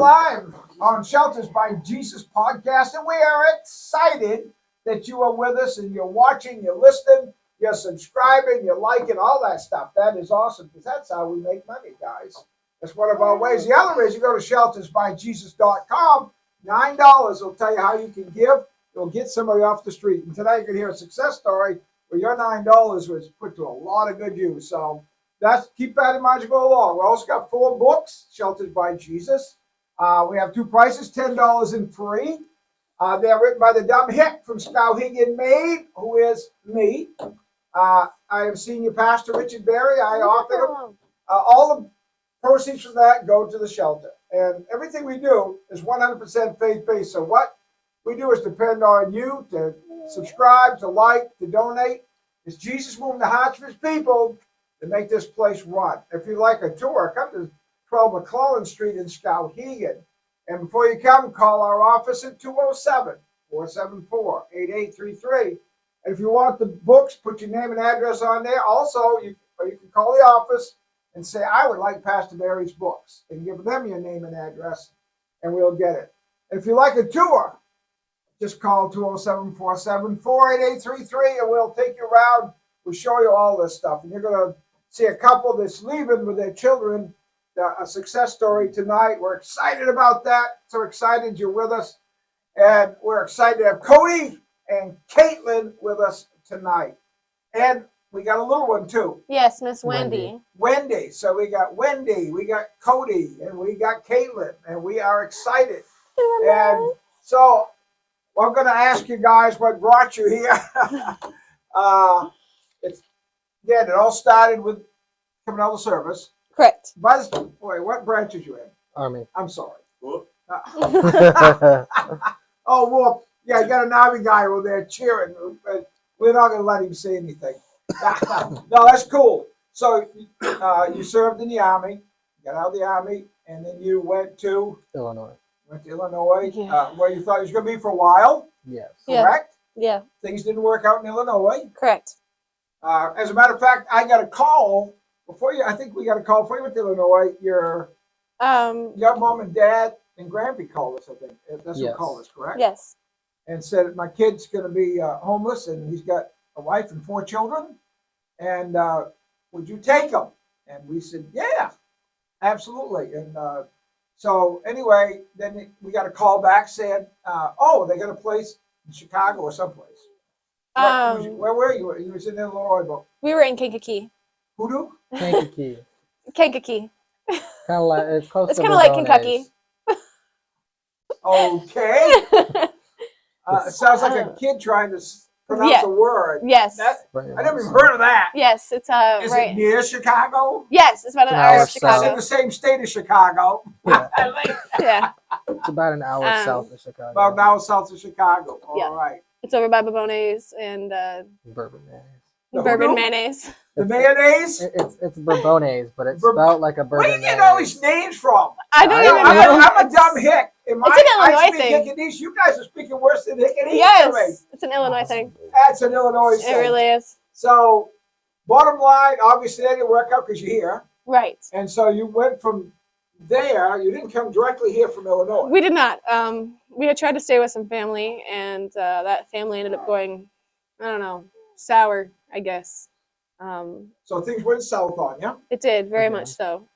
live on Shelters by Jesus podcast, and we are excited that you are with us and you're watching, you're listening, you're subscribing, you're liking, all that stuff. That is awesome because that's how we make money, guys. That's one of our ways. The other is you go to sheltersbyjesus.com. $9 will tell you how you can give. It'll get somebody off the street. And tonight you can hear a success story where your $9 was put to a lot of good use. So keep that in mind as you go along. We also got 4 books, Shelters by Jesus. We have 2 prices, $10 and free. They're written by the dumb hick from Skowhegan, Maine, who is me. I am senior pastor Richard Berry. I authored them. All the proceeds from that go to the shelter. And everything we do is 100% faith-based. So what we do is depend on you to subscribe, to like, to donate. It's Jesus moving the hearts of his people to make this place run. If you like a tour, come to 12 McClellan Street in Skowhegan. And before you come, call our office at 207-474-8833. And if you want the books, put your name and address on there. Also, you can call the office and say, I would like Pastor Barry's books, and give them your name and address, and we'll get it. And if you like a tour, just call 207-474-8833, and we'll take you around. We'll show you all this stuff. And you're going to see a couple that's leaving with their children, a success story tonight. We're excited about that. So excited you're with us. And we're excited to have Cody and Caitlin with us tonight. And we got a little one too. Yes, Miss Wendy. Wendy. So we got Wendy, we got Cody, and we got Caitlin, and we are excited. And so I'm going to ask you guys what brought you here. It all started with coming out of the service. Correct. Wait, what branch did you in? Army. I'm sorry. Oh, well, yeah, you got an Army guy over there cheering. But we're not going to let him say anything. No, that's cool. So you served in the Army, got out of the Army, and then you went to Illinois. Yeah. Where you thought you was going to be for a while. Yes. Correct? Yeah. Things didn't work out in Illinois. Correct. As a matter of fact, I got a call before you. I think we got a call before you went to Illinois. Your mom and dad and Grampy called us. I think that's who called us. Correct? Yes. And said my kid's going to be homeless, and he's got a wife and 4 children. And would you take them? And we said, yeah, absolutely. And so anyway, then we got a call back saying, they got a place in Chicago or someplace. Where were you? You was in Illinois, but we were in Kankakee. Hoodoo? Kankakee. Kankakee. Kind of like it's close. It's to kind of like Bourbonnais. Kentucky. Okay. It sounds like a kid trying to pronounce a word. Yes. I never even heard of that. Yes, it's Is it near Chicago? Yes, it's about an hour of Chicago. It's in the same state as Chicago. Yeah. Yeah. It's about an hour south of Chicago. About an hour south of Chicago. All right. It's over by Bourbonnais and Bourbon mayonnaise. bourbon mayonnaise. The mayonnaise? It's Bourbonnais, but it's spelled like a bourbon. Where do you get all these names from? I don't even know. I'm a dumb hick. It's an Illinois thing. Hickanese. You guys are speaking worse than Hickanese. Yes, it's an Illinois thing. That's an Illinois thing. It really is. So, bottom line, obviously that didn't work out because you're here. Right. And so you went from there. You didn't come directly here from Illinois. We did not. We had tried to stay with some family, and that family ended up going, I don't know, sour, I guess. So things went south on you. It did, very much so.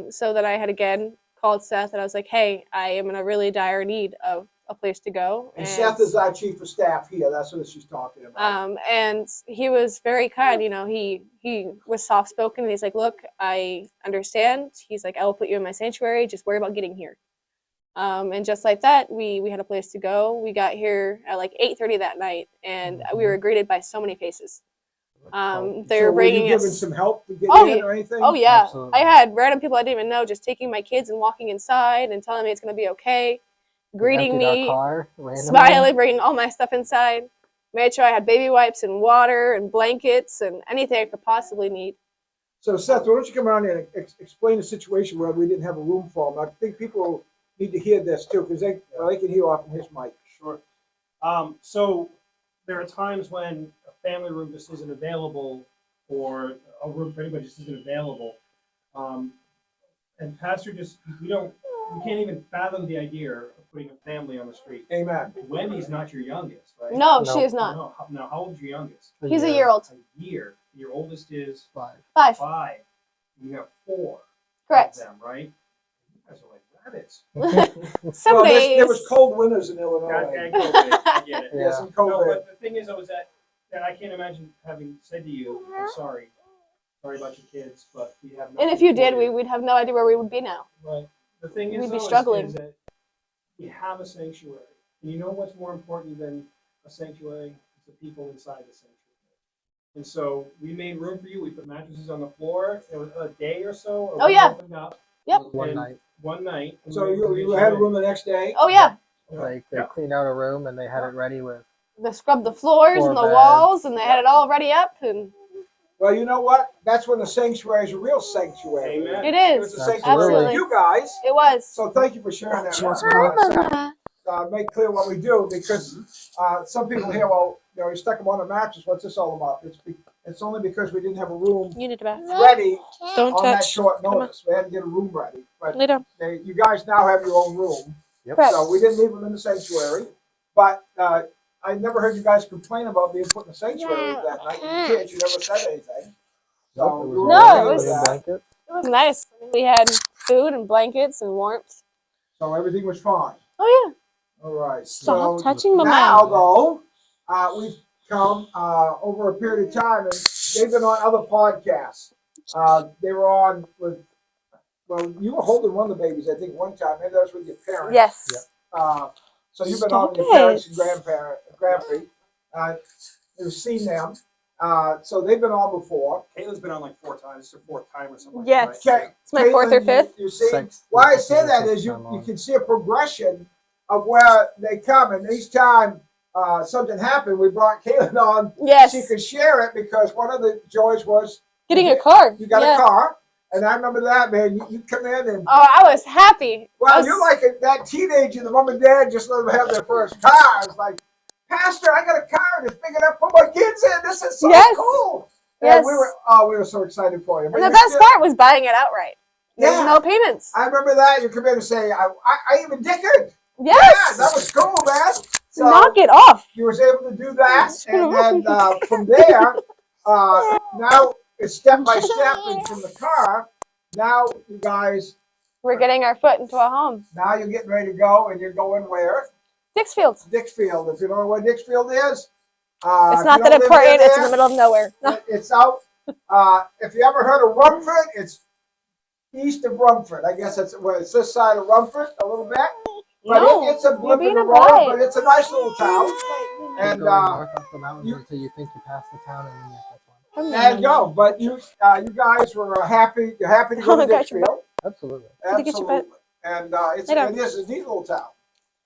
So that I had again called Seth, and I was like, hey, I am in a really dire need of a place to go. And Seth is our chief of staff here. That's what she's talking about. And he was very kind. You know, he was soft-spoken, and he's like, look, I understand. He's like, I will put you in my sanctuary. Just worry about getting here. And just like that, we had a place to go. We got here at like 8:30 that night, and we were greeted by so many faces. They were bringing us. Given some help to get in or anything? Oh yeah, absolutely. I had random people I didn't even know just taking my kids and walking inside and telling me it's going to be okay, greeting me, smiling, bringing all my stuff inside. Made sure I had baby wipes and water and blankets and anything I could possibly need. So Seth, why don't you come around here and explain the situation where we didn't have a room for him? I think people need to hear this too because they can hear off in his mic. Sure. So there are times when a family room just isn't available, or a room for anybody just isn't available. And Pastor we don't we can't even fathom the idea of putting a family on the street. Amen. Wendy's not your youngest, right? No, No. she is not. No. Now, how old's your youngest? He's a year old. A year. Your oldest is 5. 5. 5. You have 4 Correct. of them, right? You guys are like rabbits. Some Well, days. there was cold winters in God, Illinois. and COVID, I get it. Yeah. Yes, and No, COVID. but the thing is, though, is that I can't imagine having said to you, I'm sorry about your kids, but we have And nothing if you for did, we'd have no idea where we would be now. Right. The thing is, We'd be though, struggling. is that we have a sanctuary. And you know what's more important than a sanctuary? It's the people inside the sanctuary. And so we made room for you. We put mattresses on the floor. It was a day or so. Oh, yeah. Opened up Yep. One And- night. one night. and So we you made had a sure room the next day? Oh yeah. Like they Yeah. cleaned out a room and they had it ready with. They scrubbed the floors Floor and the beds. walls, and they had it all ready up. And Well, you know what? That's when the sanctuary is a real sanctuary. Amen. it It was is. a sanctuary Absolutely. for you guys. It was. So thank you for sharing that. Just Make clear what we do, because some people hear, well, you stuck them on a mattress. What's this all about? It's only because we didn't have a room You need to bath. ready Don't on that touch. short Come on. notice. We had to get a room ready. But Lay down. you guys now have your own room. Correct. So we didn't leave them in the sanctuary. But I never heard you guys complain about being put in the sanctuary that night. You kids, you never said anything. So Nope, it was we were No, okay it with was- that. blanket. It was nice. We had food and blankets and warmth. So everything was fine. Oh yeah. All right. Stop So touching my now, mouth. though, we've come over a period of time, and they've been on other podcasts. They were on with, well, you were holding one of the babies, I think, one time. Maybe that was with your parents. Yes. Yeah. So you've been on with your Stop parents and it. grandparents. You've seen them. So they've been on before. Caitlin's been on like 4 times. It's her 4th time or something. Yes. Like that, Okay. It's my 4th or Caitlin, 5th. You see, Sixth. why I say This is that the is sixth time you on. can see a progression of where they come, and each time something happened, we brought Caitlin on. Yes. She could share it, because one of the joys was Getting a car. you got Yeah. a car, and I remember that, man. You come in and Oh, I was happy. well, I was- you're like that teenager. The mom and dad just let them have their first car. It's like, Pastor, I got a car and it's big enough to put my kids in. This is so Yes. cool. Yes. And we were so excited for you. But And the you best still- part was buying it outright. There's Yeah. no payments. I remember that. You come in and say, I even dickered. Yes. Yeah, that was cool, man. So Knock it off. you was able to do that, and then from there, now it's step by step, and from the car, now you guys, We're getting our foot into a home. now you're getting ready to go, and you're going where? Dixfield. Dixfield. If you don't know where Dixfield is, It's if not you that don't live important. near It's in the there, middle of nowhere. It's out. If you ever heard of Rumford, it's east of Rumford. I guess it's this side of Rumford a little bit. But No, it's a you're blip in being the a road, bite. but it's a nice little town. Keep And going north up the mountains you- until you think you pass the town and then you hit this one. and go. But you guys were happy. You're happy to go to Oh, got your Dixfield. Absolutely. Did you get your Absolutely. And Sit down. it is a neat little town.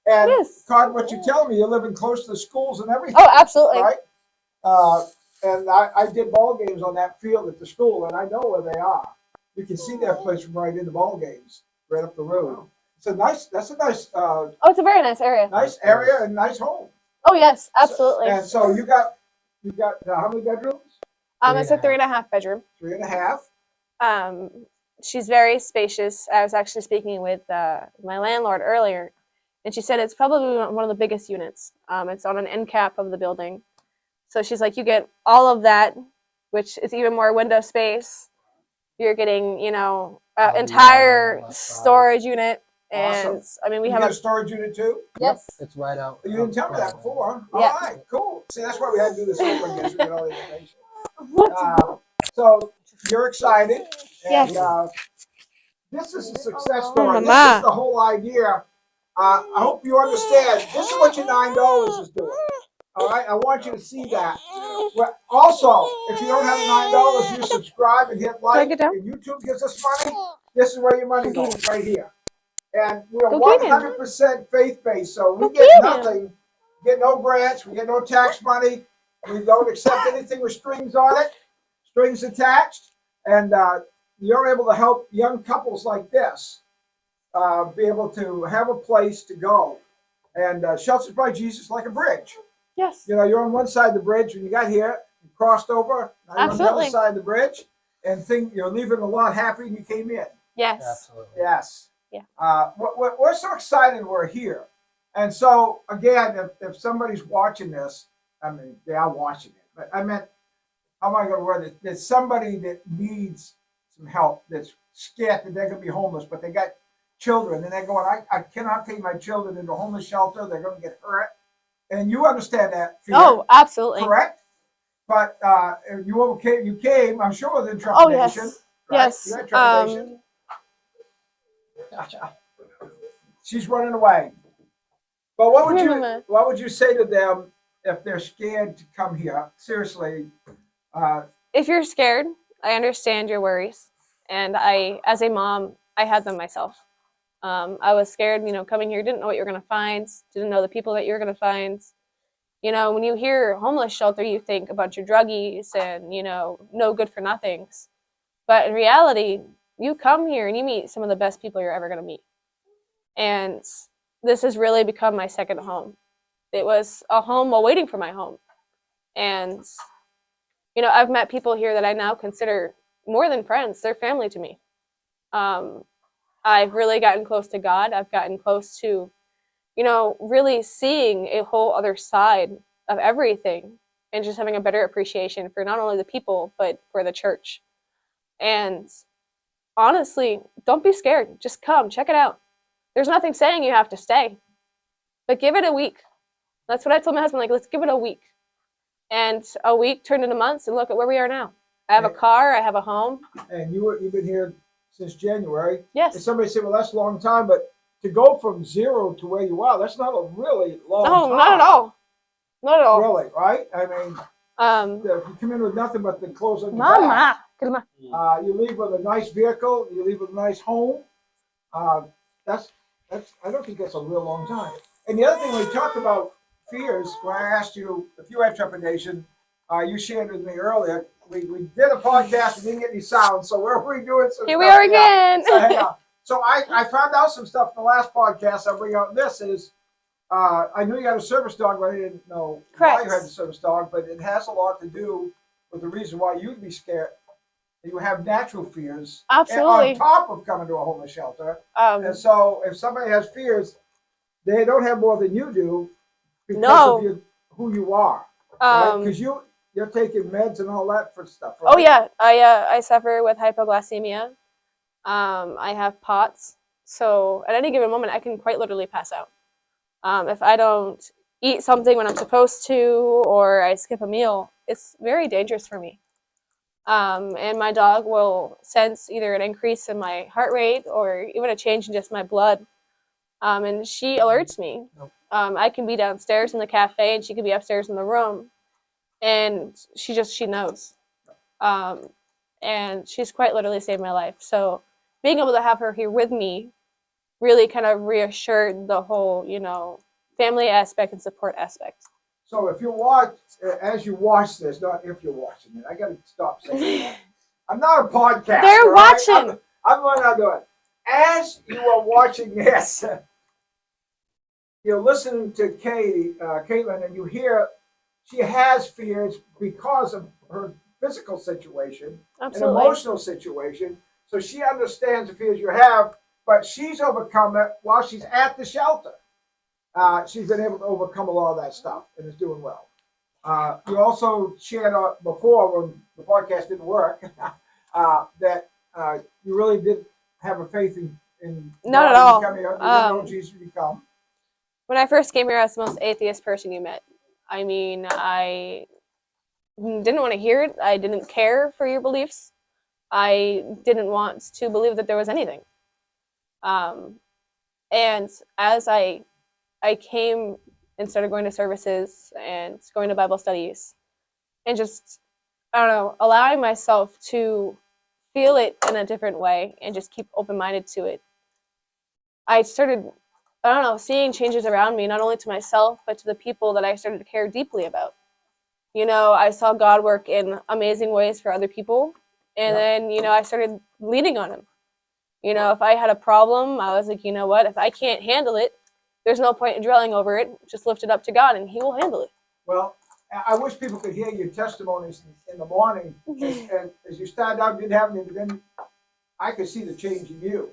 And Yes. Todd, what you tell me, you're living close to the schools and everything. Oh, absolutely. Right? And I did ball games on that field at the school, and I know where they are. You can see that place from right in the ball games, right up the road. That's a nice Oh, it's a very nice area. nice area and nice home. Oh, yes, absolutely. And so you got how many bedrooms? It's a 3.5 bedroom. 3.5. She's very spacious. I was actually speaking with my landlord earlier, and she said it's probably one of the biggest units. It's on an end cap of the building. So she's like, you get all of that, which is even more window space. You're getting, yeah, entire that's storage unit. And Awesome. I mean, we You have got a a storage unit too? yes. It's right out. You didn't tell me that outside. before. Yeah. All right, cool. See, that's why we had to do this over again, so we get all the information. So you're excited, and Yes. this is a success story. This Mama. is the whole idea. I hope you understand. This is what your $9 is doing. All right, I want you to see that. Well, also, if you don't have $9, you subscribe and hit like. Drag it down. And YouTube gives us money. This is where your money Go get goes, right here. And we're Go get him. 100% faith-based, so we Go get get him. nothing. We get no grants. We get no tax money. We don't accept anything with strings on it, strings attached. And you're able to help young couples like this be able to have a place to go. And Shelters by Jesus, like a bridge. Yes. You know, you're on one side of the bridge when you got here, you crossed over, now you're on the Absolutely. other side of the bridge, and you're leaving a lot happier than you came in. Yes. Absolutely. Yes. Yeah. We're so excited we're here. And so, again, if somebody's watching this, I mean, they are watching it, but I meant, how am I going to word it? There's somebody that needs some help, that's scared that they're going to be homeless, but they got children, and they're going, I cannot take my children into a homeless shelter. They're going to get hurt. And you understand that fear, Oh, absolutely. correct? But you came, I'm sure, with trepidation. Oh, yes. Right? Yes. You had trepidation. She's running away. But what would you say to them if they're scared to come here? Seriously. If you're scared, I understand your worries. And as a mom, I had them myself. I was scared, coming here, didn't know what you were going to find, didn't know the people that you were going to find. When you hear homeless shelter, you think a bunch of druggies and, no good for nothings. But in reality, you come here and you meet some of the best people you're ever going to meet. And this has really become my second home. It was a home while waiting for my home. And, I've met people here that I now consider more than friends. They're family to me. I've really gotten close to God. I've gotten close to, really seeing a whole other side of everything and just having a better appreciation for not only the people, but for the church. And honestly, don't be scared. Just come, check it out. There's nothing saying you have to stay, but give it a week. That's what I told my husband, let's give it a week. And a week turned into months, and look at where we are now. I have a car, I have a home. And you've been here since January. Yes. And somebody said, well, that's a long time, but to go from 0 to where you are, that's not a really long time. No, not at all. Not at all. Really, right? I mean, if you come in with nothing but the clothes on your back, you leave with a nice vehicle, you leave with a nice home. That's I don't think that's a real long time. And the other thing, we talked about fears, when I asked you if you had trepidation, you shared with me earlier. We did a podcast and didn't get any sound, so we're redoing some Here stuff. we are again. So I found out some stuff in the last podcast. I'll bring out this is, I knew you had a service dog, but I didn't know why you had a service dog, but it has a lot to do with the reason why you'd be scared. You have natural fears. Absolutely. On top of coming to a homeless shelter. And so if somebody has fears, they don't have more than you do because of who you are. Because right? You're taking meds and all that for stuff, right? Oh, yeah. I suffer with hypoglycemia. I have POTS. So at any given moment, I can quite literally pass out. If I don't eat something when I'm supposed to, or I skip a meal, it's very dangerous for me. And my dog will sense either an increase in my heart rate or even a change in just my blood. And she alerts me. I can be downstairs in the cafe and she could be upstairs in the room. And she knows. And she's quite literally saved my life. So being able to have her here with me really kind of reassured the whole, family aspect and support aspect. So if you watch, as you watch this, not if you're watching it, I got to stop saying that. I'm not a podcaster. They're watching. Right? I'm not doing it. As you are watching this, you're listening to Caitlin, and you hear she has fears because of her physical situation, Absolutely. an emotional situation. So she understands the fears you have, but she's overcome it while she's at the shelter. She's been able to overcome a lot of that stuff and is doing well. You also shared before, when the podcast didn't work, that you really did have a faith in not at all. You didn't know Jesus would come. When I first came here, I was the most atheist person you met. I mean, I didn't want to hear it. I didn't care for your beliefs. I didn't want to believe that there was anything. And as I came and started going to services and going to Bible studies and just, allowing myself to feel it in a different way and just keep open-minded to it. I started, seeing changes around me, not only to myself, but to the people that I started to care deeply about. I saw God work in amazing ways for other people. And then, I started leaning on him. If I had a problem, I was like, you know what, if I can't handle it, there's no point in dwelling over it. Just lift it up to God and he will handle it. Well, I wish people could hear your testimonies in the morning. And as you started out, didn't have any, but then I could see the change in you.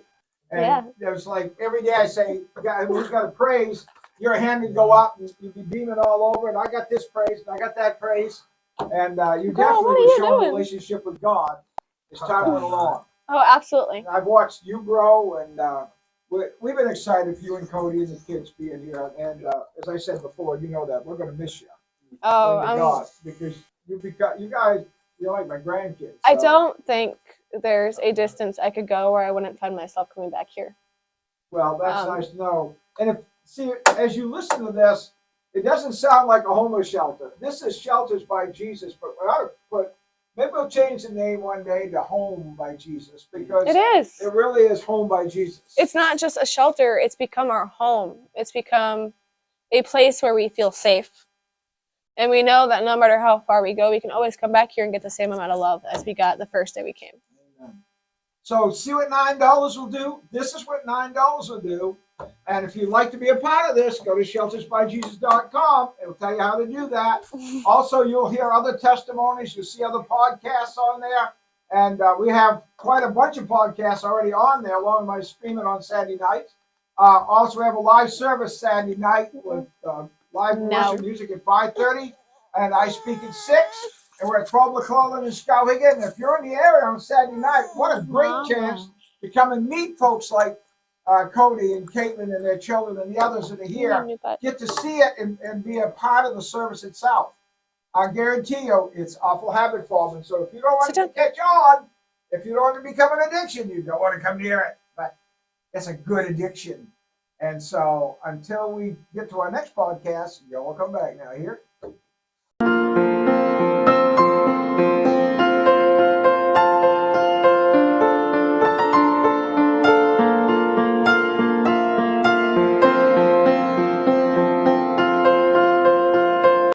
And it was like every day I say, "Guy, who's got a praise?" Your hand would go up, and you'd be beaming all over. And I got this praise, and I got that praise, and you Girl, what definitely are were you showing a doing? relationship with God as time went along. Oh, absolutely. And I've watched you grow, and we've been excited for you and Cody and the kids being here. And as I said before, you know that we're going to miss you. Oh, Thank God, because you guys, you're like my grandkids. I so- don't think there's a distance I could go where I wouldn't find myself coming back here. Well, that's Um, nice to know. And if see, as you listen to this, it doesn't sound like a homeless shelter. This is Shelters by Jesus, but we ought to put maybe we'll change the name one day to Home by Jesus because It is. it really is Home by Jesus. It's not just a shelter, it's become our home. It's become a place where we feel safe. And we know that no matter how far we go, we can always come back here and get the same amount of love as we got the first day we came. Amen. So see what $9 will do? This is what $9 will do. And if you'd like to be a part of this, go to sheltersbyjesus.com. It'll tell you how to do that. Also, you'll hear other testimonies. You'll see other podcasts on there. And we have quite a bunch of podcasts already on there, along with my streaming on Saturday nights. Also, we have a live service Saturday night with live worship music at 5:30. And I speak at 6. And we're at 12 o'clock in Skowhegan. And if you're in the area on Saturday night, what a great chance to come and meet folks like Cody and Caitlin and their children and the others that are here. Get to see it and be a part of the service itself. I guarantee you it's awful habit forming. So if you don't want to catch on, if you don't want to become an addiction, you don't want to come near it. But it's a good addiction. And so until we get to our next podcast, y'all will come back now here.